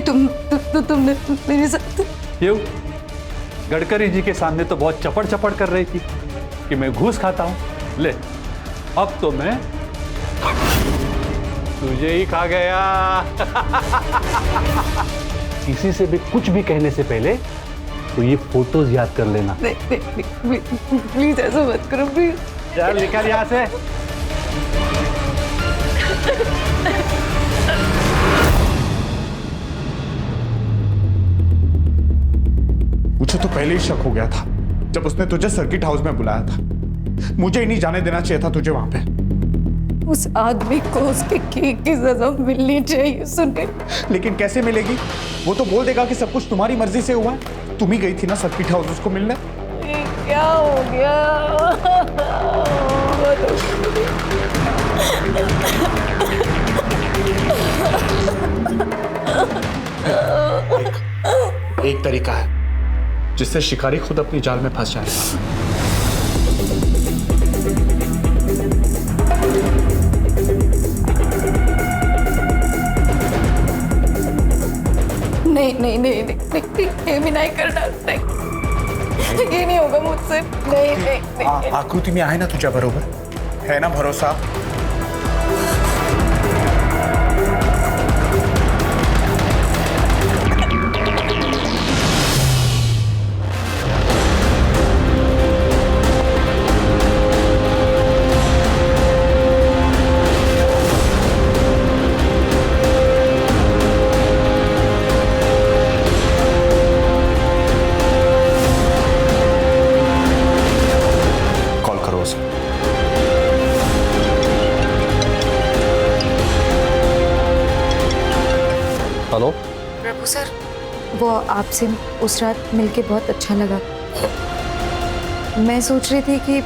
तुमने मेरे साथ क्यों? गडकरी जी के सामने तो बहुत चपड़ चपड़ कर रही थी कि मैं घूस खाता हूं। ले, अब तो मैं तुझे ही खा गया। किसी से भी कुछ भी कहने से पहले तो ये फोटोज याद कर लेना। प्लीज ऐसा मत करो प्लीज। चल निकल यहां से। मुझे तो पहले ही शक हो गया था जब उसने तुझे सर्किट हाउस में बुलाया था। मुझे ही नहीं जाने देना चाहिए था तुझे वहां पे। उस आदमी को उसके की सजा मिलनी चाहिए सुनील। लेकिन कैसे मिलेगी? वो तो बोल देगा कि सब कुछ तुम्हारी मर्जी से हुआ है। तुम ही गई थी ना सर्किट हाउस उसको मिलने। क्या हो गया? एक तरीका है जिससे शिकारी खुद अपनी जाल में फंस जाएगा। नहीं, भी नहीं करना। नहीं, ये नहीं होगा मुझसे। नहीं। आकृति में आए ना तुझे बरोबर है ना भरोसा? हेलो प्रभु सर, वो आपसे उस रात मिलके बहुत अच्छा लगा। मैं सोच रही थी कि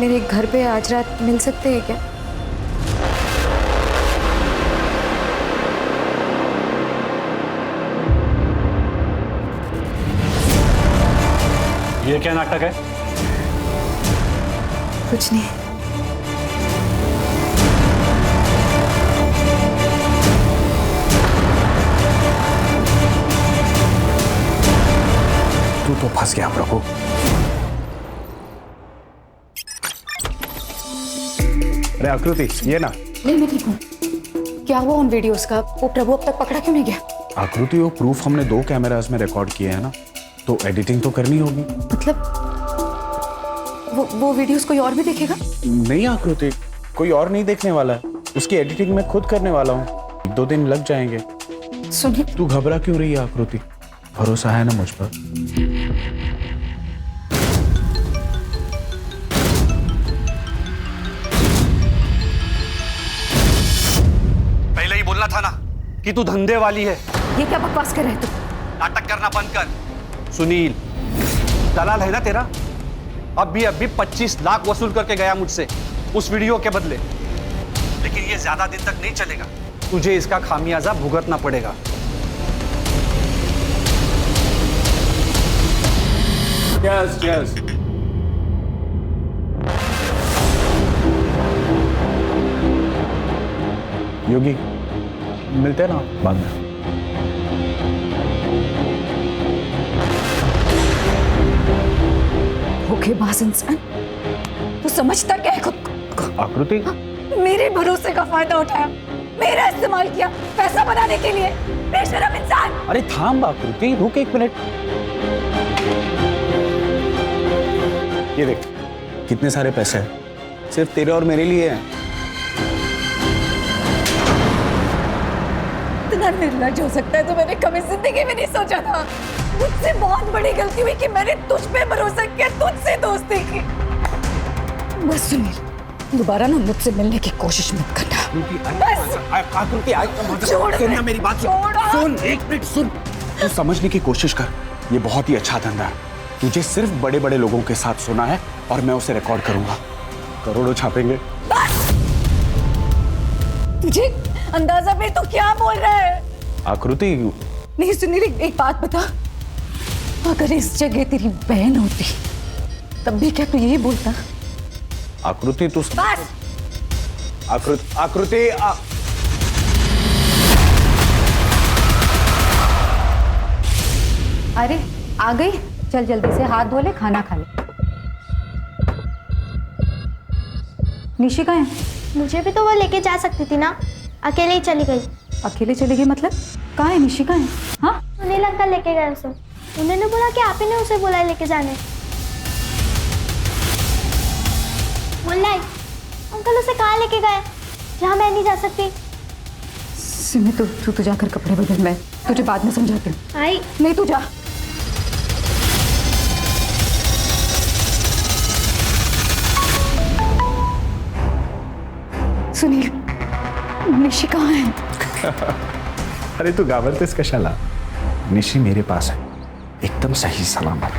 मेरे घर पे आज रात मिल सकते हैं क्या? ये क्या नाटक है? कुछ नहीं। तू तो फंस गया प्रभु। अरे आकृति, ये ना। नहीं, मैं ठीक हूँ। क्या हुआ उन वीडियोस का? वो प्रभु अब तक पकड़ा क्यों नहीं गया? आकृति, वो प्रूफ हमने 2 कैमरास में रिकॉर्ड किए हैं ना, तो एडिटिंग तो करनी होगी। मतलब वो वीडियोस कोई और भी देखेगा? नहीं आकृति, कोई और नहीं देखने वाला है। उसकी एडिटिंग मैं खुद करने वाला हूँ। 2 दिन लग जाएंगे। सुनिए, तू घबरा क्यों रही है आकृति? भरोसा है ना मुझ पर? पहले ही बोलना था ना कि तू धंधे वाली है। ये क्या बकवास कर रहे हो तुम? नाटक करना बंद कर। सुनील दलाल है ना तेरा? अभी 25 लाख वसूल करके गया मुझसे उस वीडियो के बदले। लेकिन ये ज्यादा दिन तक नहीं चलेगा। तुझे इसका खामियाजा भुगतना पड़ेगा। Yes. योगी, मिलते हैं ना बाद में। धोखेबाज इंसान, तू समझता क्या है खुद को? आकृति, मेरे भरोसे का फायदा उठाया, मेरा इस्तेमाल किया पैसा बनाने के लिए। बेशरम इंसान। अरे थाम आकृति, रुक 1 मिनट। ये देख, कितने सारे पैसे हैं, सिर्फ तेरे और मेरे लिए हैं। इतना निर्लज्ज हो सकता है तो मैंने कभी जिंदगी में नहीं सोचा था। मुझसे बहुत बड़ी गलती हुई कि मैंने तुझ पे भरोसा किया, तुझसे दोस्ती की। बस सुनील, दोबारा ना मुझसे मिलने की कोशिश मत करना। बस आकृति, मेरी बात सुन। 1 मिनट सुन। तू समझने की कोशिश कर। ये बहुत ही अच्छा धंधा है। तुझे सिर्फ बड़े बड़े लोगों के साथ सुना है और मैं उसे रिकॉर्ड करूंगा। करोड़ों छापेंगे। तुझे अंदाजा भी तो क्या बोल रहा है? आकृति, नहीं सुनील, एक बात बता, अगर इस जगह तेरी बहन होती तब भी क्या तू यही बोलता? आकृति तू बस। आकृति अरे आ गई, चल जल्दी से हाथ धो ले, खाना खा ले। निशी कहाँ है? मुझे भी तो वो लेके जा सकती थी ना, अकेले ही चली गई। अकेले चली गई मतलब? कहाँ है निशी, कहाँ है? हाँ सुनील अंकल लेके गए उसे। उन्होंने बोला कि आप ही ने उसे बोला लेके जाने। मुल्लाई अंकल उसे कहाँ लेके गए जहाँ मैं नहीं जा सकती? सिमी तू जाकर कपड़े बदल, मैं तुझे बाद में समझाती हूँ। आई नहीं तू जा। सुनील, निशी कहाँ है? अरे तू घाबरतेस कशाला? निशी मेरे पास है, एकदम सही सलामत।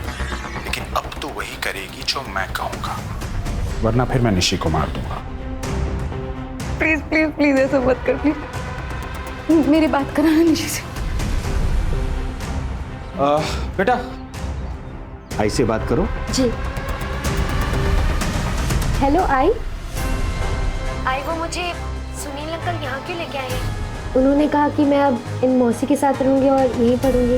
लेकिन अब तो वही करेगी जो मैं कहूंगा, वरना फिर मैं निशी को मार दूंगा। प्लीज प्लीज प्लीज ऐसा मत कर, प्लीज मेरी बात कराना निशी से। बेटा आई से बात करो। जी। हेलो आई। आई वो मुझे सुनील अंकल यहाँ क्यों लेके आए हैं? उन्होंने कहा कि मैं अब इन मौसी के साथ रहूंगी और यहीं पढ़ूंगी।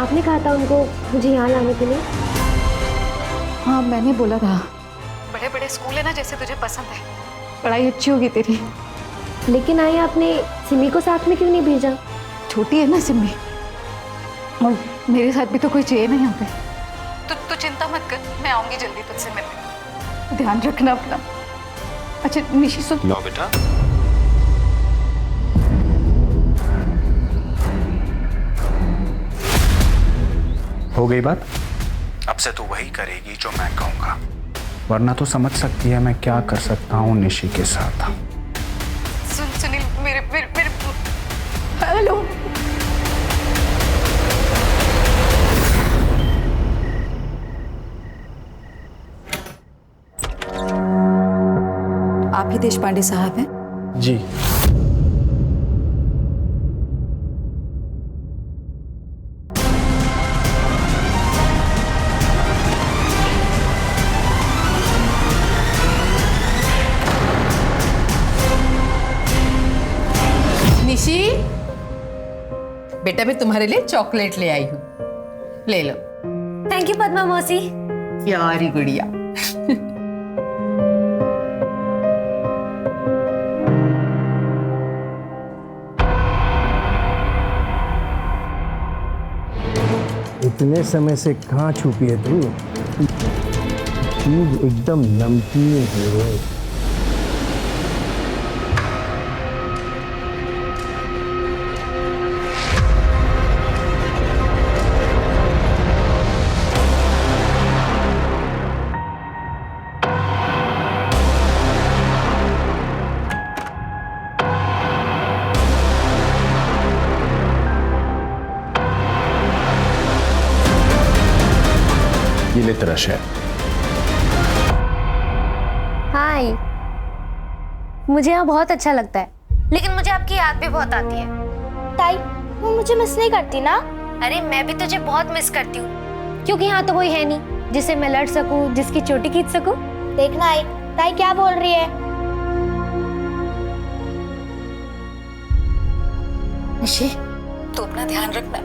आपने कहा था उनको मुझे यहाँ लाने के लिए? हाँ मैंने बोला था, बड़े बड़े स्कूल है ना जैसे तुझे पसंद है, पढ़ाई अच्छी होगी तेरी। लेकिन आई आपने सिमी को साथ में क्यों नहीं भेजा? छोटी है ना सिमी, और मेरे साथ भी तो कोई चाहिए ना यहाँ पे। तू चिंता मत कर, मैं आऊंगी जल्दी तुझसे मिलने, ध्यान रखना अपना। अच्छा निशी सुन। लो बेटा। हो गई बात? अब से तू वही करेगी जो मैं कहूंगा, वरना तो समझ सकती है मैं क्या कर सकता हूँ निशी के साथ। सुनील मेरे हेलो। आप ही देशपांडे साहब हैं? जी। निशी बेटा, मैं तुम्हारे लिए चॉकलेट ले आई हूँ, ले लो। थैंक यू पद्मा मौसी। प्यारी गुड़िया। इतने समय से कहाँ छुपी है तू? चीज एकदम नमकीन है। ये ले तेरा शेयर। हाय, मुझे यहाँ बहुत अच्छा लगता है, लेकिन मुझे आपकी याद भी बहुत आती है। ताई, वो मुझे मिस नहीं करती ना? अरे मैं भी तुझे बहुत मिस करती हूँ, क्योंकि यहाँ तो कोई है नहीं जिससे मैं लड़ सकूँ, जिसकी चोटी खींच सकूँ। देखना आई, ताई क्या बोल रही है? निशी तू अपना ध्यान रखना,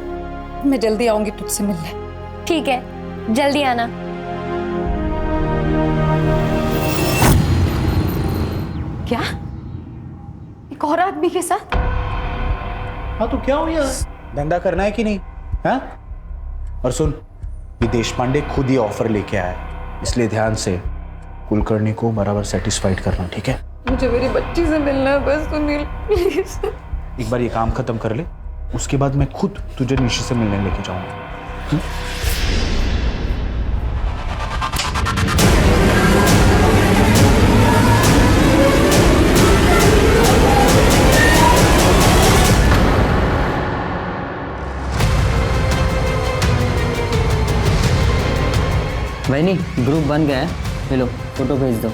मैं जल्दी आऊंगी तुझसे मिलने। ठीक है, जल्दी आना। क्या? एक और आदमी के साथ? हाँ तो क्या हो गया? धंधा करना है कि नहीं? हाँ? और सुन, ये देशपांडे खुद ही ऑफर लेके आया है, इसलिए ध्यान से कुलकर्णी को बराबर सेटिस्फाइड करना, ठीक है? मुझे मेरी बच्ची से मिलना है बस सुनील, प्लीज। एक बार ये काम खत्म कर ले, उसके बाद मैं खुद तुझे निशी से मिलने लेके जाऊंगा। वही ग्रुप बन गया है, ले लो फोटो भेज दो।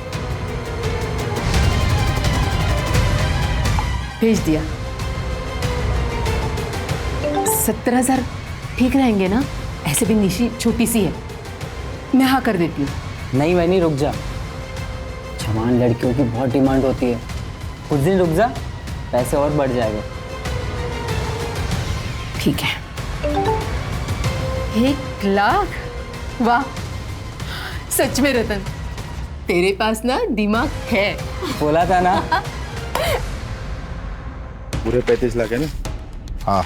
भेज दिया। 70,000 ठीक रहेंगे ना? ऐसे भी निशी छोटी सी है, मैं हाँ कर देती हूँ। नहीं वैनी रुक जा, जवान लड़कियों की बहुत डिमांड होती है, कुछ दिन रुक जा, पैसे और बढ़ जाएगा। ठीक है। 1 लाख? वाह, सच में रतन, तेरे पास ना दिमाग है। बोला था ना। पूरे 35 लाख है ना? हाँ।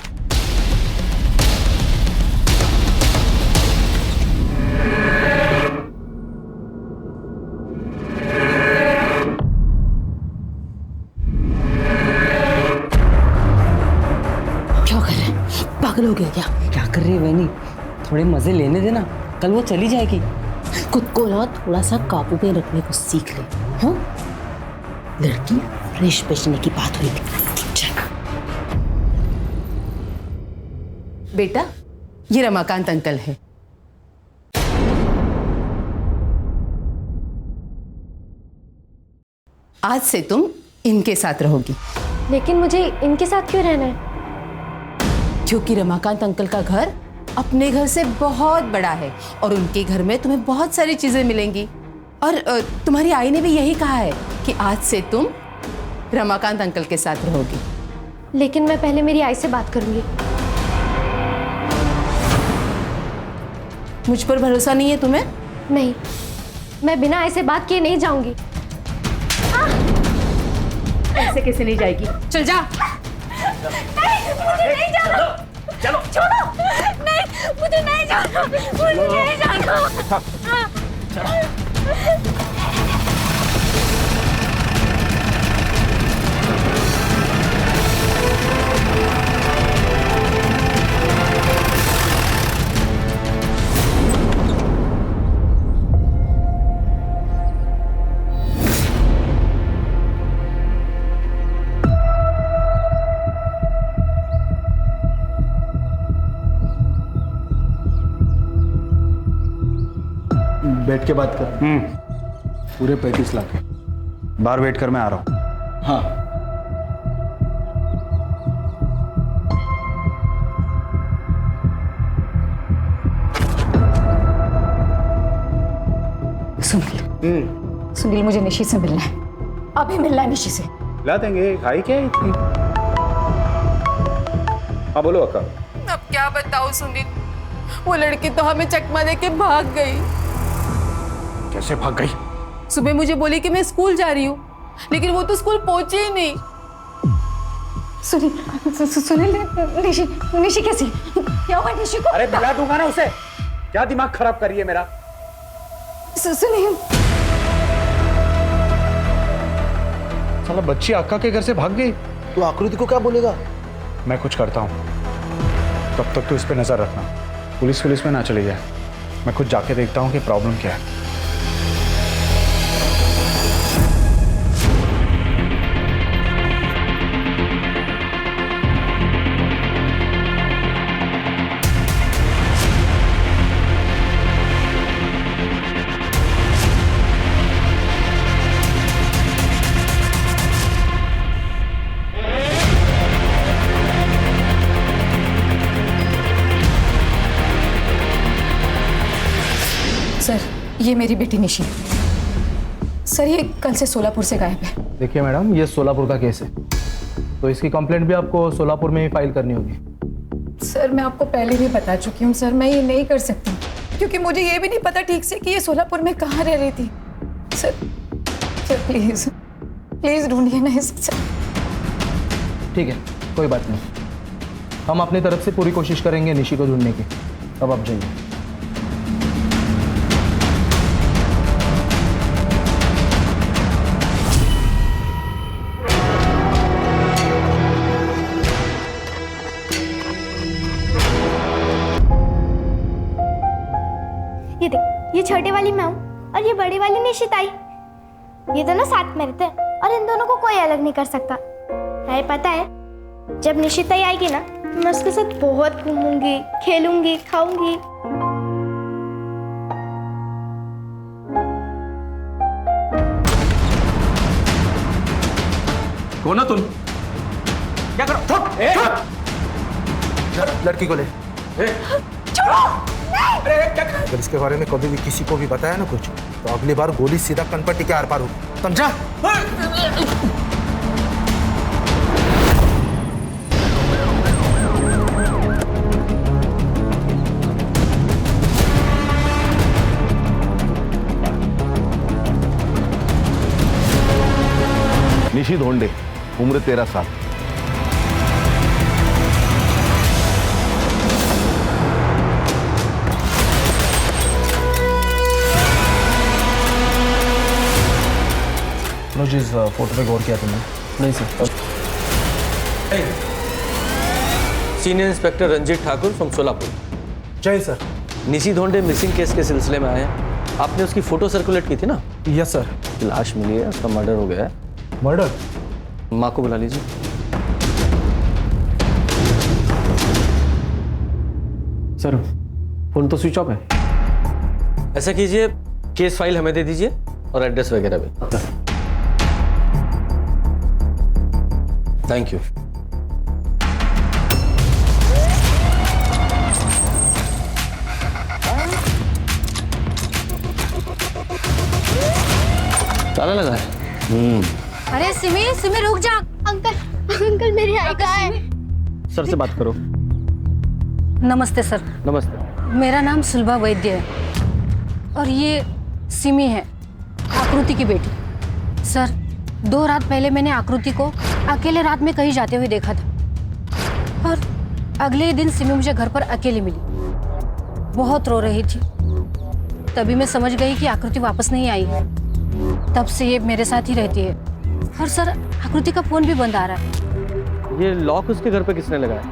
क्या कर रहे हैं? पागल हो गया क्या? क्या कर रही है वैनी? थोड़े मजे लेने देना, कल वो चली जाएगी। खुद को ना थोड़ा सा काबू में रखने को सीख ले। हाँ, लड़की फ्रेश बेचने की बात हुई थी। बेटा, ये रमाकांत अंकल है। आज से तुम इनके साथ रहोगी। लेकिन मुझे इनके साथ क्यों रहना है? क्योंकि रमाकांत अंकल का घर अपने घर से बहुत बड़ा है और उनके घर में तुम्हें बहुत सारी चीजें मिलेंगी। और तुम्हारी आई ने भी यही कहा है कि आज से तुम रमाकांत अंकल के साथ रहोगी। लेकिन मैं पहले मेरी आई से बात करूंगी। मुझ पर भरोसा नहीं है तुम्हें? नहीं, मैं बिना आई से बात किए नहीं जाऊंगी। ऐसे कैसे नहीं जाएगी? चल जा। नहीं, मुझे नहीं जाना। चलो छोड़ो। नहीं, मुझे नहीं जाना, मुझे नहीं जाना। बैठ के बात कर। पूरे 35 लाख है। बाहर वेट कर, मैं आ रहा हूँ। हाँ। सुनील, मुझे निशी से मिलना है, अभी मिलना है निशी से। ला देंगे, खाई क्या है इतनी? हाँ बोलो अक्का। अब क्या बताओ सुनील, वो लड़की तो हमें चकमा दे के भाग गई। कैसे भाग गई? सुबह मुझे बोली कि मैं स्कूल जा रही हूँ, लेकिन वो तो स्कूल पहुंची ही नहीं। सुनील, निशी कैसी? क्या हुआ निशी को? अरे मिला दूंगा ना उसे। क्या दिमाग खराब करी है मेरा? सुनील, साला बच्ची अक्का के घर से भाग गई। तो आकृति को क्या बोलेगा? मैं कुछ करता हूँ, तब तक तो इस पे नजर रखना। पुलिस में ना चली जाए। मैं खुद जाके देखता हूँ कि प्रॉब्लम क्या है। सर, ये मेरी बेटी निशी है। सर, ये कल से सोलापुर से गायब है। देखिए मैडम, ये सोलापुर का केस है, तो इसकी कंप्लेंट भी आपको सोलापुर में ही फाइल करनी होगी। सर, मैं आपको पहले भी बता चुकी हूँ सर, मैं ये नहीं कर सकती क्योंकि मुझे ये भी नहीं पता ठीक से कि ये सोलापुर में कहाँ रह रही थी। सर प्लीज प्लीज ढूंढिए ना इसे। ठीक है, कोई बात नहीं, हम अपनी तरफ से पूरी कोशिश करेंगे निशी को ढूंढने की। अब आप जाइए। ये देख, ये छोटे वाली मैं हूँ और ये बड़ी वाली निशिताई। ये दोनों साथ में रहते हैं और इन दोनों को कोई अलग नहीं कर सकता है। पता है, जब निशिताई आएगी ना, मैं उसके साथ बहुत घूमूंगी, खेलूंगी, खाऊंगी। कौन हो तुम? क्या करो? लड़की को ले। छोड़ो! अगर इसके बारे में कभी भी किसी को भी बताया ना कुछ, तो अगली बार गोली सीधा कन पर टिके आर पार होगी, समझा? निशी धोंडे, उम्र 13 साल। मनोज, इस फोटो पे गौर किया तुमने? नहीं sir. Senior inspector Ranjit Thakur from Solapur. जय सर। निशी धोंडे मिसिंग केस के सिलसिले में आए हैं। आपने उसकी फोटो सर्कुलेट की थी ना? Yes sir. लाश मिली है, उसका मर्डर हो गया है। मर्डर? माँ को बुला लीजिए। सर फोन तो स्विच ऑफ है। ऐसा कीजिए, केस फाइल हमें दे दीजिए और एड्रेस वगैरह भी। Thank you. ताला लगा है। अरे सिमी, सिमी रुक जा। अंकल मेरी आई कहाँ है? सर से बात करो। नमस्ते सर। नमस्ते। मेरा नाम सुलभा वैद्य है और ये सिमी है, आकृति की बेटी। सर 2 रात पहले मैंने आकृति को अकेले रात में कहीं जाते हुए देखा था और अगले ही दिन सिमी मुझे घर पर अकेली मिली। बहुत रो रही थी। तभी मैं समझ गई कि आकृति वापस नहीं आई है। तब से ये मेरे साथ ही रहती है। और सर आकृति का फोन भी बंद आ रहा है। ये लॉक उसके घर पे किसने लगाया?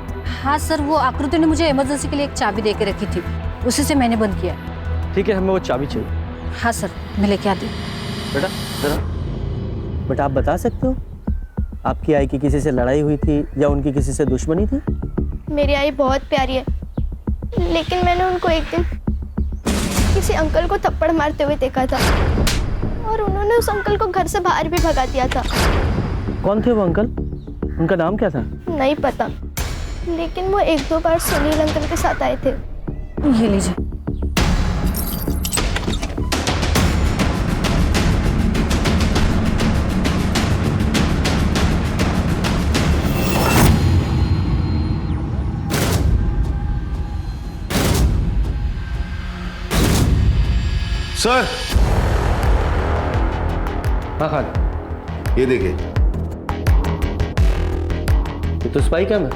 हाँ सर, वो आकृति ने मुझे इमरजेंसी के लिए एक चाबी दे के रखी थी, उसी से मैंने बंद किया। ठीक है, हमें वो चाबी चाहिए। हाँ सर, मैं लेके आती हूँ। बेटा जरा। बेटा आप बता सकते हो आपकी आई की किसी से लड़ाई हुई थी या उनकी किसी से दुश्मनी थी? मेरी आई बहुत प्यारी है, लेकिन मैंने उनको एक दिन किसी अंकल को थप्पड़ मारते हुए देखा था और उन्होंने उस अंकल को घर से बाहर भी भगा दिया था। कौन थे वो अंकल? उनका नाम क्या था? नहीं पता, लेकिन वो 1-2 बार सुनील अंकल के साथ आए थे। ये लीजिए। सर, हाँ खान, ये देखिए, ये तो स्पाई कैम है।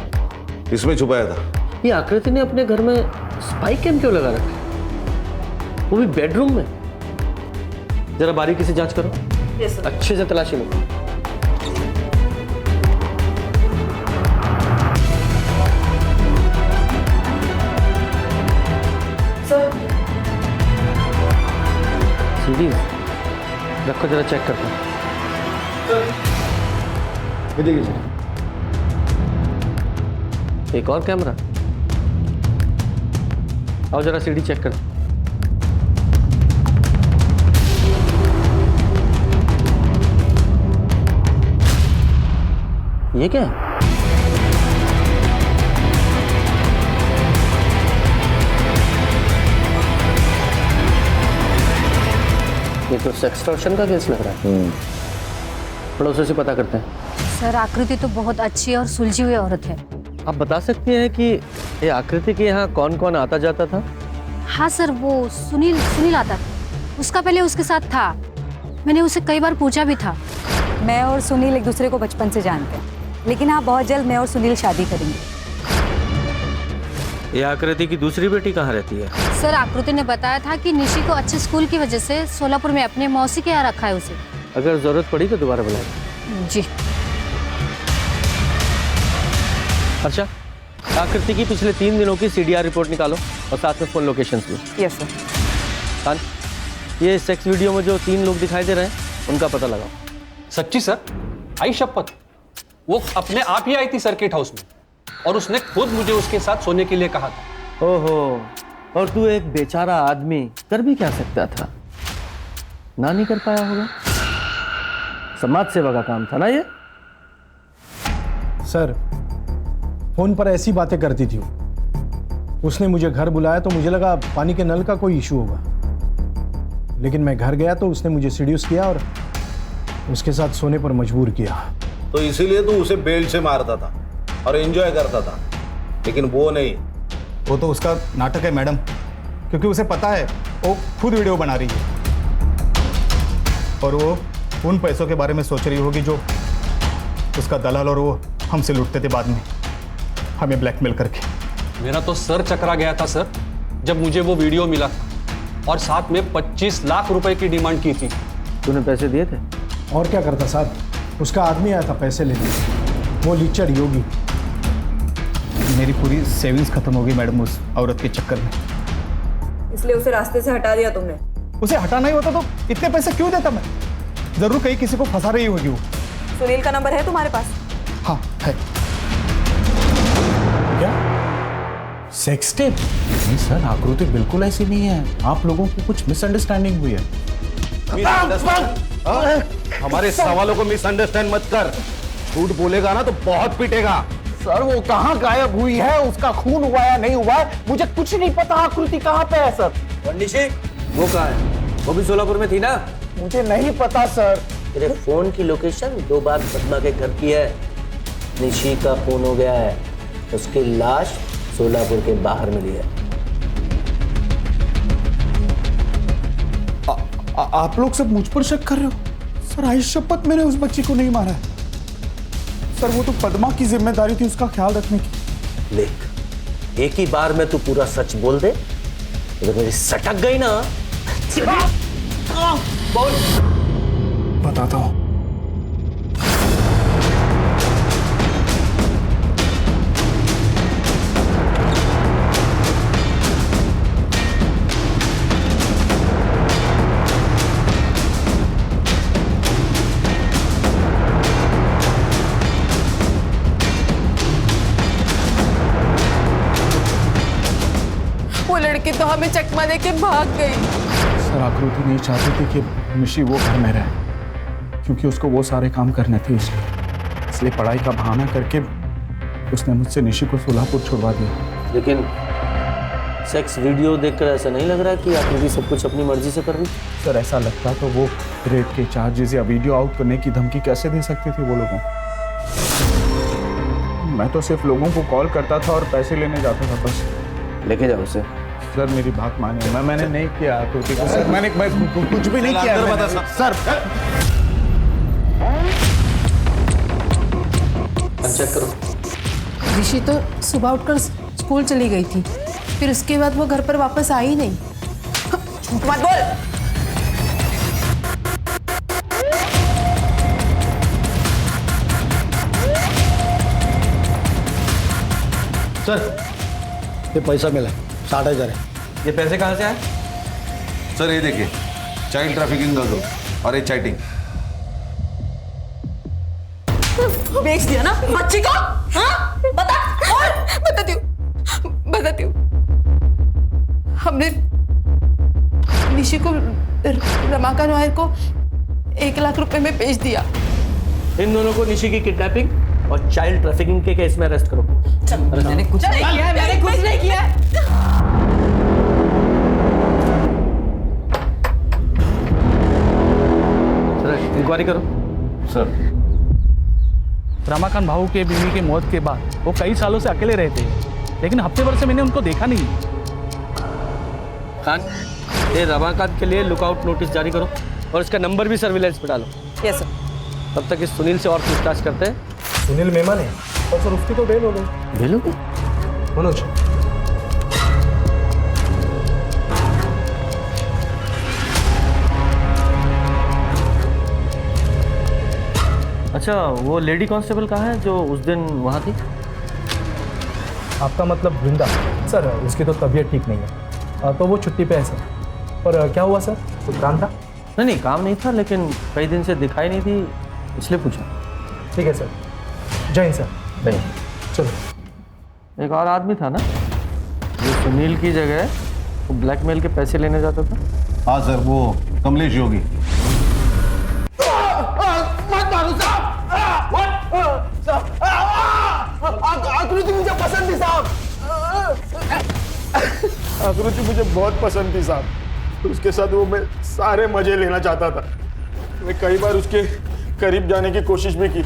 इसमें छुपाया था। ये आकृति ने अपने घर में स्पाई कैम क्यों लगा रखा, वो भी बेडरूम में? जरा बारीकी से जांच करो। Yes sir. अच्छे से तलाशी लो। सर सीडीज रखो, जरा चेक करते हैं। ये देखिए सर, एक और कैमरा। आओ जरा सीडी चेक कर। ये क्या है? ये तो सेक्सटॉर्शन का केस लग रहा है। पड़ोसियों से पता करते हैं। सर आकृति तो बहुत अच्छी और सुलझी हुई औरत है। आप बता सकती हैं कि ये आकृति के यहाँ कौन कौन आता जाता था? हाँ सर, वो सुनील आता था, उसका पहले उसके साथ था। मैंने उसे कई बार पूछा भी था। मैं और सुनील एक दूसरे को बचपन से जानते हैं, लेकिन हाँ बहुत जल्द मैं और सुनील शादी करेंगे। ये आकृति की दूसरी बेटी कहाँ रहती है? सर आकृति ने बताया था कि निशी को अच्छे स्कूल की वजह से सोलापुर में अपने मौसी के यहाँ रखा है उसे। अगर जरूरत पड़ी तो दोबारा बुलाएं। जी। अच्छा, आकृति की पिछले 3 दिनों की CDR रिपोर्ट निकालो और साथ में फोन लोकेशंस भी। Yes sir. खान, ये सेक्स वीडियो में जो 3 लोग दिखाई दे रहे हैं उनका पता लगाओ। सच्ची सर, आई शपथ, वो अपने आप ही आई थी सर्किट हाउस में और उसने खुद मुझे उसके साथ सोने के लिए कहा था। ओहो, और तू एक बेचारा आदमी कर भी क्या सकता था? ना नहीं कर पाया होगा। समाज सेवा का काम था ना ये। सर फोन पर ऐसी बातें करती थी उसने मुझे घर बुलाया तो मुझे लगा पानी के नल का कोई इशू होगा, लेकिन मैं घर गया तो उसने मुझे सीड्यूस किया और उसके साथ सोने पर मजबूर किया। तो इसीलिए तू उसे बेल्ट से मारता था और एंजॉय करता था, लेकिन वो नहीं। वो तो उसका नाटक है मैडम, क्योंकि उसे पता है वो खुद वीडियो बना रही है और वो उन पैसों के बारे में सोच रही होगी जो उसका दलाल और वो हमसे लूटते थे बाद में, हमें ब्लैकमेल करके। मेरा तो सर चकरा गया था सर जब मुझे वो वीडियो मिला और साथ में 25 लाख रुपए की डिमांड की थी। तूने पैसे दिए थे? और क्या करता साहब, उसका आदमी आया था पैसे लेने, वो लीचड़ योगी। मेरी पूरी सेविंग्स खत्म हो गई मैडम उस औरत के चक्कर में। इसलिए उसे रास्ते से हटा दिया तुमने? उसे हटाना ही होता तो इतने पैसे क्यों देता मैं? जरूर कहीं किसी को फंसा रही होगी वो। सुनील का नंबर है तुम्हारे पास? हाँ है। क्या सेक्स टेप? नहीं सर, आकृति बिल्कुल ऐसी नहीं है। आप लोगों को कुछ मिसअंडरस्टैंडिंग हुई है। हमारे सवालों को मिसअंडरस्टैंड मत कर। झूठ बोलेगा ना तो बहुत पीटेगा। सर वो कहाँ गायब हुई है? उसका खून हुआ या नहीं हुआ मुझे कुछ नहीं पता। आकृति कहाँ पे है सर? निशी, वो कहाँ है? वो भी सोलापुर में थी ना? मुझे नहीं पता सर। तेरे फोन की लोकेशन 2 बार पद्मा के घर की है। निशी का फोन हो गया है, उसकी लाश सोलापुर के बाहर मिली है। आप लोग सब मुझ पर शक कर रहे हो? सर आई शपथ मैंने उस बच्ची को नहीं मारा है सर। वो तो पद्मा की जिम्मेदारी थी उसका ख्याल रखने की। देख, एक ही बार में तू पूरा सच बोल दे, अगर मेरी सटक गई ना। बोल। बताता हूँ। लड़की तो हमें चकमा देके भाग गई। सर आकृति नहीं चाहती थी कि निशी वो घर में रहे, क्योंकि उसको वो सारे काम करने थे। इसलिए पढ़ाई का बहाना करके उसने मुझसे निशी को सोलापुर छुड़वा दिया। लेकिन सेक्स वीडियो देखकर ऐसा नहीं लग रहा कि आकृति सब कुछ अपनी मर्जी से कर रही? सर ऐसा लगता तो वो रेप के चार्जेस या वीडियो आउट करने की धमकी कैसे दे सकती थी वो लोगों? मैं तो सिर्फ लोगों को कॉल करता था और पैसे लेने जाता था बस। लेके जाओ उसे। सर मेरी बात मानिए, मैंने नहीं किया आकृति को सर। मैंने कुछ भी नहीं किया सर। चेक करो। ऋषि तो सुबह उठकर स्कूल चली गई थी, फिर उसके बाद वो घर पर वापस आई नहीं। झूठ मत बोल। सर ये पैसा मिला 60,000 है। ये पैसे कहाँ से आए? सर ये देखिए, चाइल्ड ट्रैफिकिंग का ग्रुप और ये चैटिंग। बेच दिया ना बच्ची को? हाँ? बताती हूँ। हमने निशी को रमाकांत नायर को 1 लाख रुपए में बेच दिया। इन दोनों को निशी की किडनैपिंग और चाइल्ड ट्रैफिकिंग के केस में अरेस्ट करो। मैंने कुछ नहीं किया। इंक्वायरी करो। सर रमाकांत भाऊ के बीवी की मौत के बाद वो कई सालों से अकेले रहते हैं, लेकिन हफ्ते भर से मैंने उनको देखा नहीं। खान, ये रमाकांत के लिए लुकआउट नोटिस जारी करो और इसका नंबर भी सर्विलांस पे डालो। Yes sir. तब तक इस सुनील से और पूछताछ करते हैं। सुनील मेमन है और सर उसकी तो बेल हो गई। बेल हो गई? मनोज अच्छा, वो लेडी कांस्टेबल कहाँ है जो उस दिन वहाँ थी? आपका मतलब वृंदा? सर उसकी तो तबीयत ठीक नहीं है, तो वो छुट्टी पे है सर। पर क्या हुआ सर, कुछ काम था? नहीं काम नहीं था, लेकिन कई दिन से दिखाई नहीं थी इसलिए पूछा। ठीक है सर। जय हिंद सर। नहीं, चलो। एक और आदमी था ना जो सुनील की जगह वो ब्लैकमेल के पैसे लेने जाता था? हाँ सर, वो कमलेश योगी। आकृति मुझे पसंद थी साहब। आकृति मुझे बहुत पसंद थी साहब। उसके साथ वो मैं सारे मजे लेना चाहता था। मैं कई बार उसके करीब जाने की कोशिश भी की।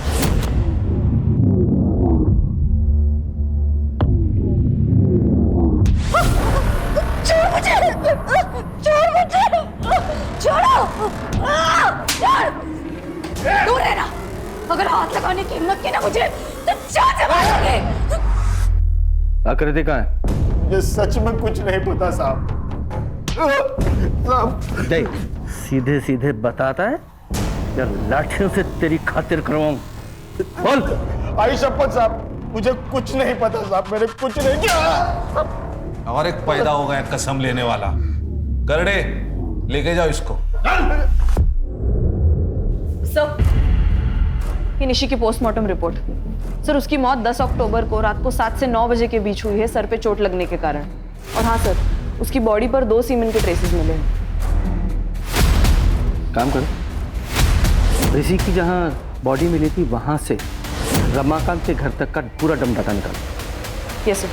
दूर रहना। अगर हाथ लगाने की हिम्मत की ना मुझे तो जान से मारोगे। आकृति कहाँ है? मुझे सच में कुछ नहीं पता साहब। नहीं, सीधे सीधे बताता है या लाठियों से तेरी खातिर करवाऊं? बोल। आई शपथ साहब, मुझे कुछ नहीं पता साहब, मैंने कुछ नहीं किया। और एक पैदा हो गया कसम लेने वाला। करड़े लेके जाओ इसको। सर, ये निशी की पोस्टमार्टम रिपोर्ट। सर, उसकी मौत 10 अक्टूबर को रात को 7 से 9 बजे के बीच हुई है, सर पे चोट लगने के कारण। और हाँ सर, उसकी बॉडी पर 2 सीमेन के ट्रेसेस मिले हैं। काम करो, ऋषि की जहाँ बॉडी मिली थी वहां से रमाकांत के घर तक का पूरा डमडाटा निकालो। Yes sir.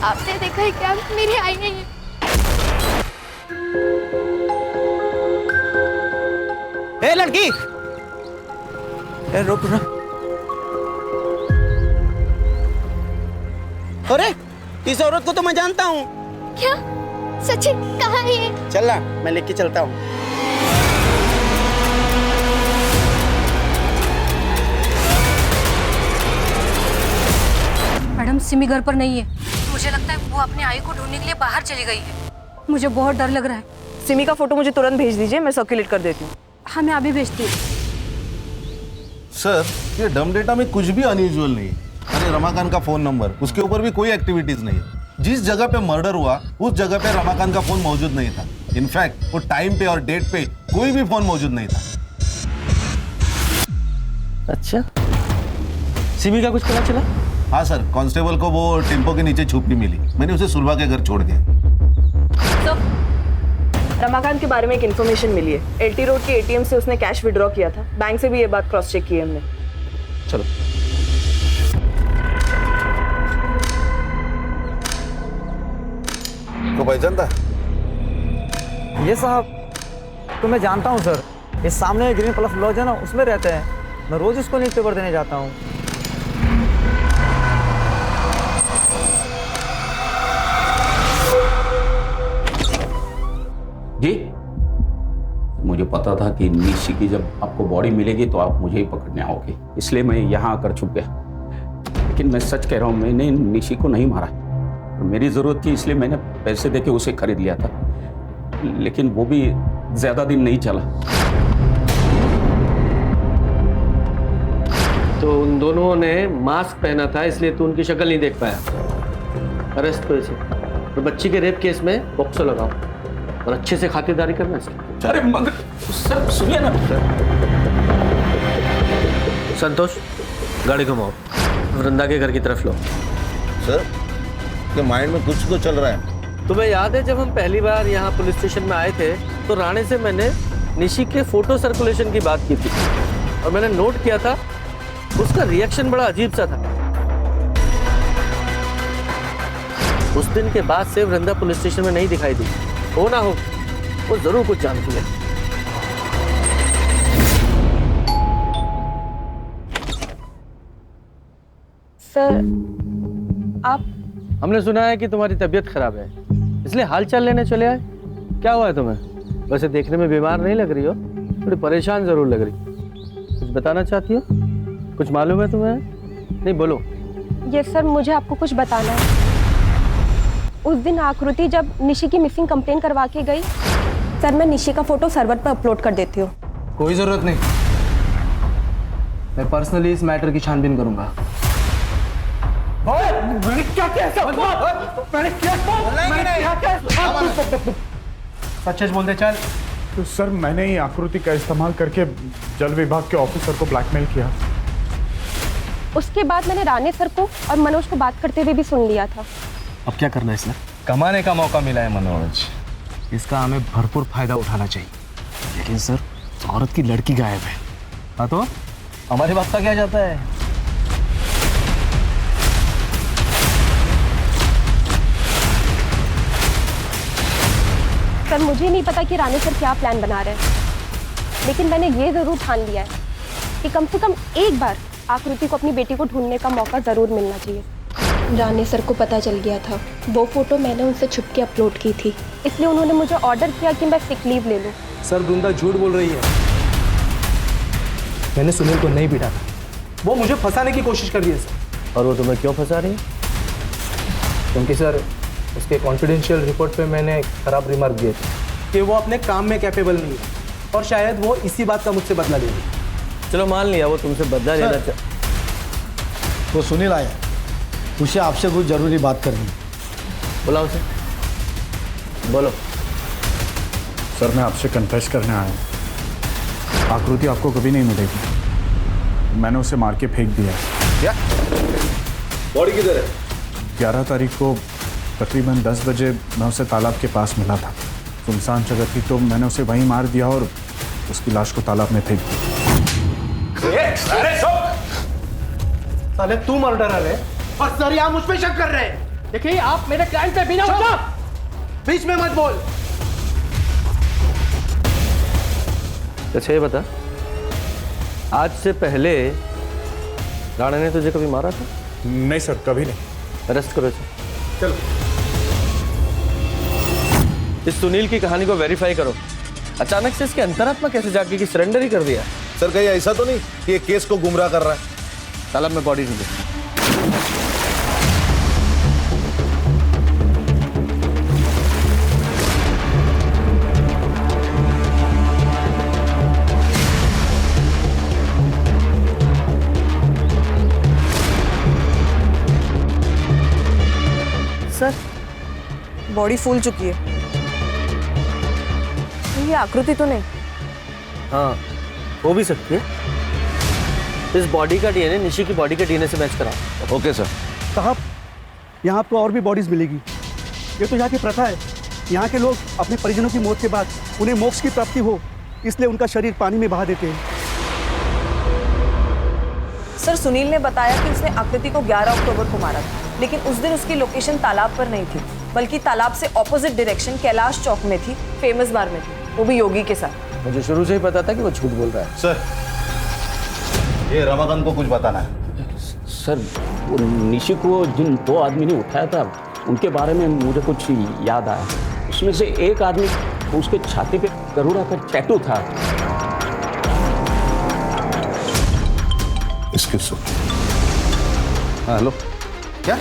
आपने देखा है क्या? मेरी आई नहीं है। ए लड़की, ए रुक रुक। अरे इस औरत को तो मैं जानता हूँ। क्या? सच्ची? कहाँ है ये? चल ना, मैं लेके चलता हूँ। मैडम, सिमी घर पर नहीं है। मुझे लगता है वो अपने आई को ढूंढने के लिए बाहर चली गई है। मुझे बहुत डर लग रहा है। सिमी का फोटो मुझे तुरंत भेज दीजिए, मैं सर्कुलेट कर देती हूँ। हाँ, मैं अभी भेजती हूँ। सर, ये डम डेटा में कुछ भी अनयूजुअल नहीं है। अरे रमाकांत का फोन नंबर, उसके ऊपर भी कोई एक्टिविटीज नहीं है। जिस जगह पे मर्डर हुआ उस जगह पे रमाकांत का फोन मौजूद नहीं था। इनफैक्ट वो टाइम पे और डेट पे कोई भी फोन मौजूद नहीं था। अच्छा, सिमी का कुछ पता चला? हाँ सर, कांस्टेबल को वो टेम्पो के नीचे छुपी मिली। मैंने उसे सुलभा के घर छोड़ दिया। तो रमाकांत के बारे में एक इन्फॉर्मेशन मिली है। एलटी रोड के एटीएम से उसने कैश विड्रॉ किया था। बैंक से भी ये बात क्रॉस चेक की है हमने। चलो। तो पहचानता? ये साहब तो मैं जानता हूँ सर। इस सामने ग्रीन प्लस लॉज है ना, उसमें रहते हैं। मैं रोज इसको न्यूज़पेपर देने जाता हूँ। जी, मुझे पता था कि निशी की जब आपको बॉडी मिलेगी तो आप मुझे ही पकड़ने आओगे, इसलिए मैं यहाँ आकर छुप गया। लेकिन मैं सच कह रहा हूँ, मैंने निशी को नहीं मारा। मेरी जरूरत थी इसलिए मैंने पैसे देके उसे खरीद लिया था, लेकिन वो भी ज्यादा दिन नहीं चला। तो उन दोनों ने मास्क पहना था इसलिए तू उनकी शक्ल नहीं देख पाया। अरेस्ट तो इसे और बच्ची के रेप केस में बॉक्सर लगाओ और अच्छे से खातिरदारी करना इसकी। अरे मगर सर सुनिए ना। संतोष, गाड़ी घुमाओ, वृंदा के घर की तरफ लो। सर, के माइंड में कुछ तो चल रहा है। तुम्हें याद है जब हम पहली बार यहाँ पुलिस स्टेशन में आए थे तो राणे से मैंने निशी के फोटो सर्कुलेशन की बात की थी और मैंने नोट किया था उसका रिएक्शन बड़ा अजीब सा था। उस दिन के बाद से वृंदा पुलिस स्टेशन में नहीं दिखाई दी। हो ना हो, वो जरूर कुछ जानती है। सर, आप? हमने सुना है कि तुम्हारी तबीयत खराब है, इसलिए हालचाल लेने चले आए। क्या हुआ है तुम्हें? वैसे देखने में बीमार नहीं लग रही हो, थोड़ी परेशान जरूर लग रही। कुछ बताना चाहती हो? कुछ मालूम है तुम्हें? नहीं, बोलो। यस सर, मुझे आपको कुछ बताना है। उस दिन आकृति जब निशी की मिसिंग कंप्लेन करवा के गई, सर मैं निशी का फोटो सर्वर पर अपलोड कर देती हूँ। कोई जरूरत नहीं, मैं पर्सनली इस मैटर की छानबीन करूंगा। मैंने क्या किया? सच सच बोल दे, चल तो सर मैंने ही आकृति का इस्तेमाल करके जल विभाग के ऑफिसर को ब्लैकमेल किया। उसके बाद मैंने राणे सर को और मनोज को बात करते हुए भी सुन लिया था। अब क्या करना है इसमें? कमाने का मौका मिला है मनोज, इसका हमें भरपूर फायदा उठाना चाहिए। लेकिन सर औरत की लड़की गायब है। हाँ तो हमारी बात का क्या जाता है? सर मुझे नहीं पता कि राणे सर क्या प्लान बना रहे हैं, लेकिन मैंने ये जरूर ठान लिया है कि कम से कम एक बार आकृति को अपनी बेटी को ढूंढने का मौका जरूर मिलना चाहिए। राणे सर को पता चल गया था, वो फोटो मैंने उनसे छुप के अपलोड की थी, इसलिए उन्होंने मुझे ऑर्डर किया कि मैं सिक लीव ले लूं। सर वृंदा झूठ बोल रही है। मैंने सुनील को नहीं बिठा था, वो मुझे फंसाने की कोशिश कर रही है सर। और वो तुम्हें क्यों फंसा रही है? क्योंकि सर उसके कॉन्फिडेंशियल रिपोर्ट पे मैंने खराब रिमार्क दिए थे कि वो अपने काम में कैपेबल नहीं है, और शायद वो इसी बात का मुझसे बदला लेगी। चलो मान लिया वो तुमसे बदला लेना वो सुनील आया, उसे आपसे कुछ जरूरी बात करनी। बुलाओ उसे, बोलो। सर मैं आपसे कन्फेस करने आया हूँ। आकृति आपको कभी नहीं मिलेगी, मैंने उसे मार के फेंक दिया। क्या? बॉडी किधर है? 11 तारीख को तकरीबन 10 बजे मैं उसे तालाब के पास मिला था। सुनसान जगह थी तो मैंने उसे वहीं मार दिया और उसकी लाश को तालाब में फेंक दिया। साले तू मर्डरर है और सर यहाँ मुझ पे शक कर रहे हैं। देखिए आप मेरे क्लाइंट पे बिना बीच में मत बोल। अच्छा ये बता, आज से पहले राणा ने तुझे कभी मारा था? नहीं सर, कभी नहीं। अरेस्ट करो इसे। चलो इस सुनील की कहानी को वेरीफाई करो। अचानक से इसकी अंतरात्मा कैसे जागी कि सरेंडर ही कर दिया? सर कहीं ऐसा तो नहीं कि ये केस को गुमराह कर रहा है? तालाब में बॉडी ढूंढो। सर बॉडी फूल चुकी है, ये आकृति तो नहीं? हाँ हो भी सकती है। इस बॉडी का डीएनए निशी की बॉडी के डीएनए से मैच कराओ। Okay sir. साहब यहाँ आपको और भी बॉडीज मिलेगी। ये तो यहाँ की प्रथा है, यहाँ के लोग अपने परिजनों की मौत के बाद उन्हें मोक्ष की प्राप्ति हो, इसलिए उनका शरीर पानी में बहा देते हैं। सर सुनील ने बताया कि उसने आकृति को 11 अक्टूबर को मारा था, लेकिन उस दिन उसकी लोकेशन तालाब पर नहीं थी, बल्कि तालाब से ऑपोजिट डायरेक्शन कैलाश चौक में थी, फेमस बार में थी, वो भी योगी के साथ। मुझे शुरू से ही पता था कि वो झूठ बोल रहा है। सर ये रमाकांत को कुछ बताना है। सर वो निशी को जिन 2 आदमी ने उठाया था उनके बारे में मुझे कुछ याद आया। उसमें से एक आदमी, उसके छाती पे गरुड़ा का टैटू था। हाँ हेलो, क्या?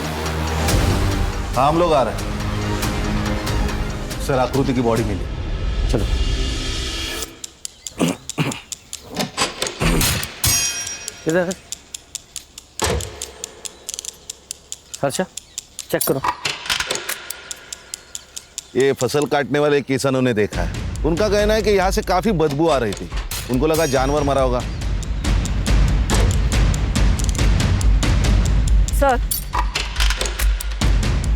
हाँ हम लोग आ रहे हैं सर। आकृति की बॉडी मिली। चलो किधर है? अच्छा चेक करो। ये फसल काटने वाले किसानों ने देखा है, उनका कहना है कि यहाँ से काफी बदबू आ रही थी, उनको लगा जानवर मरा होगा। सर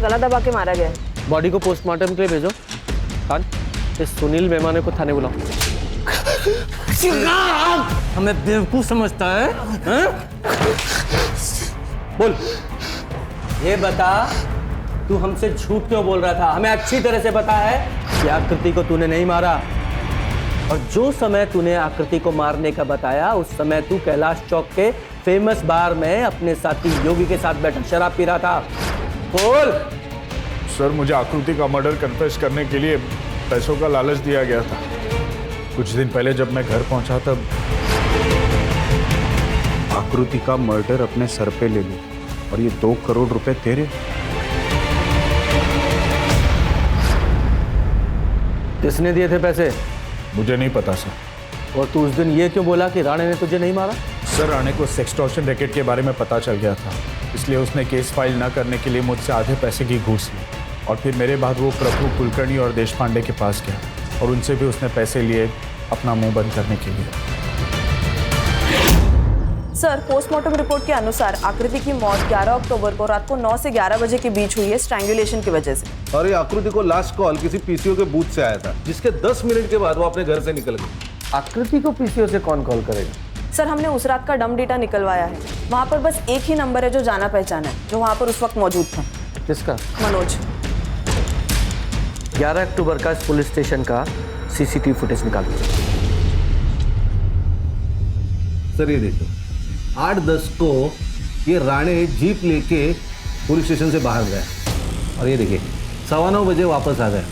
गला दबा के मारा गया है। बॉडी को पोस्टमार्टम के लिए भेजो। खान इस सुनील मेहमाने को थाने बुलाओ। हमें बेवकूफ समझता है, बोल। ये बता तू हमसे झूठ क्यों बोल रहा था? हमें अच्छी तरह से पता है कि आकृति को तूने नहीं मारा, और जो समय तूने आकृति को मारने का बताया उस समय तू कैलाश चौक के फेमस बार में अपने साथी योगी के साथ बैठा शराब पी रहा था। बोल। सर मुझे आकृति का मर्डर कन्फेस करने के लिए पैसों का लालच दिया गया था। कुछ दिन पहले जब मैं घर पहुंचा तब आकृति का मर्डर अपने सर पे ले ली, और ये 2 करोड़ रुपए तेरे। किसने दिए थे पैसे? मुझे नहीं पता सर। और तू उस दिन ये क्यों बोला कि राणे ने तुझे नहीं मारा? सर राणे को सेक्सटॉर्शन रैकेट के बारे में पता चल गया था, इसलिए उसने केस फाइल न करने के लिए मुझसे आधे पैसे की घूस ली, और फिर मेरे बाद वो प्रभु कुलकर्णी और देशपांडे के पास गया। और उनसे भी उसने पैसे लिए अपना मुंह बंद करने के लिए। सर, पोस्टमार्टम रिपोर्ट के अनुसार आकृति की मौत 11 अक्टूबर को रात को 9 से 11 बजे के बीच हुई है स्ट्रैंगुलेशन की वजह से। और ये आकृति को लास्ट कॉल किसी पीसीओ के बूथ से आया था, जिसके 10 मिनट के बाद वो अपने घर से निकल गई। आकृति को पीसीओ से कौन कॉल करेगा? सर, हमने उस रात का डम डेटा निकलवाया है। वहाँ पर बस एक ही नंबर है जो जाना पहचाना है, जो वहाँ पर उस वक्त मौजूद था। किसका? मनोज। 11 अक्टूबर का इस पुलिस स्टेशन का सीसीटीवी फुटेज निकालो। सर ये देखो, 8:10 को ये राणे जीप लेके पुलिस स्टेशन से बाहर गया और ये देखिए 9:15 बजे वापस आ गया,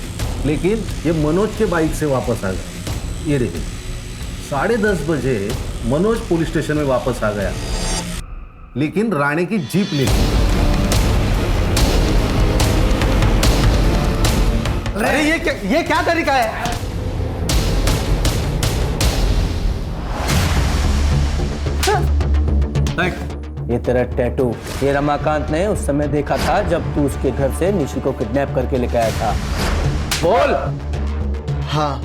लेकिन ये मनोज के बाइक से वापस आ गया। ये देखिए 10:30 बजे मनोज पुलिस स्टेशन में वापस आ गया, लेकिन राणे की जीप लेके। अरे ये क्या तरीका है? ये तेरा टैटू, ये रमाकांत ने उस समय देखा था जब तू उसके घर से निशी को किडनैप करके लेके आया था। बोल। हाँ,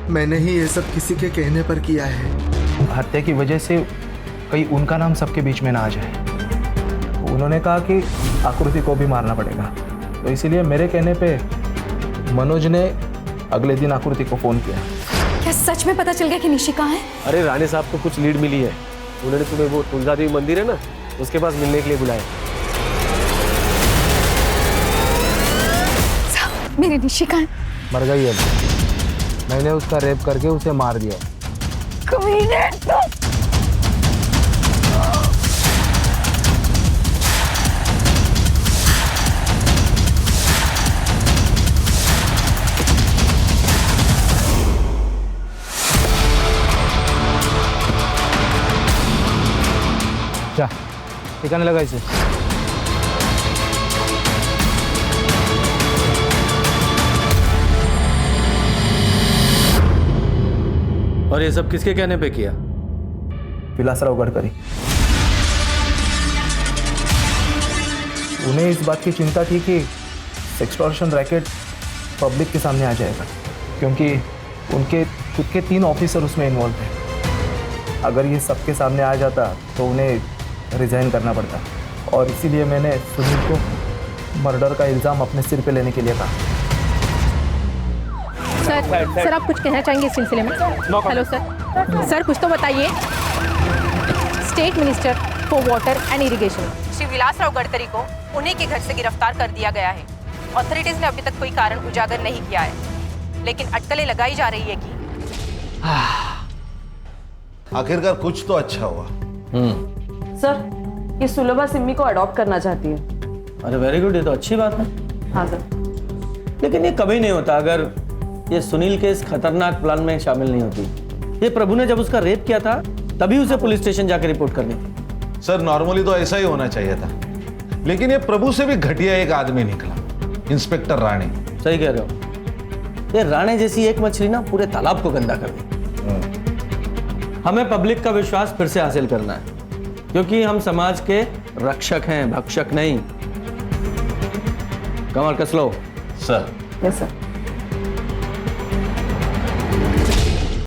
मैंने ही ये सब किसी के कहने पर किया है। हत्या की वजह से कहीं उनका नाम सबके बीच में ना आ जाए। उन्होंने कहा कि आकृति को भी मारना पड़ेगा, तो इसीलिए मेरे कहने पे मनोज ने अगले दिन आकृति को फोन किया। क्या सच में पता चल गया कि निशी कहाँ है? अरे राणे साहब को कुछ लीड मिली है। उन्होंने तुम्हें वो तुलजा देवी मंदिर है ना, उसके पास मिलने के लिए बुलाया। मेरी निशी कहाँ है? मर गई है। मैंने उसका रेप करके उसे मार दिया। कमीने तुम! जा, ठिकाने लगा इसे। और ये सब किसके कहने पे किया? विलासराव गडकरी। उन्हें इस बात की चिंता थी कि एक्सटॉर्शन रैकेट पब्लिक के सामने आ जाएगा, क्योंकि उनके खुद के 3 ऑफिसर उसमें इन्वॉल्व थे। अगर ये सबके सामने आ जाता तो उन्हें रिजाइन करना पड़ता, और इसीलिए मैंने सुनील को मर्डर का इल्ज़ाम अपने सिर पे लेने के लिए कहा। सर, आप कुछ कहना चाहेंगे इस सिलसिले में? हेलो सर, कुछ तो बताइए। State minister for water and irrigation Shri Vilasrao Gadkari को उन्हीं के घर से गिरफ्तार कर दिया गया है। ऑथोरिटीज ने अभी तक कोई कारण उजागर नहीं किया है, लेकिन अटकलें लगाई जा रही है कि आखिरकार कुछ तो अच्छा हुआ। सर, ये सुलभा सिम्मी को अडॉप्ट करना चाहती है। अरे वेरी गुड, ये तो अच्छी बात है। हाँ सर। लेकिन ये कभी नहीं होता अगर ये सुनील के इस खतरनाक प्लान में शामिल नहीं होती। ये प्रभु ने जब उसका रेप किया था तभी उसे पुलिस स्टेशन जाकर रिपोर्ट करनी थी। सर, नॉर्मली तो ऐसा ही होना चाहिए था, लेकिन ये प्रभु से भी घटिया एक आदमी निकला, इंस्पेक्टर राणे। सही कह रहे हो। ये राणे जैसी एक मछली ना पूरे तालाब को गंदा कर दी। हमें पब्लिक का विश्वास फिर से हासिल करना है, क्योंकि हम समाज के रक्षक हैं, भक्षक नहीं। कमर कस लो। सर। Yes sir.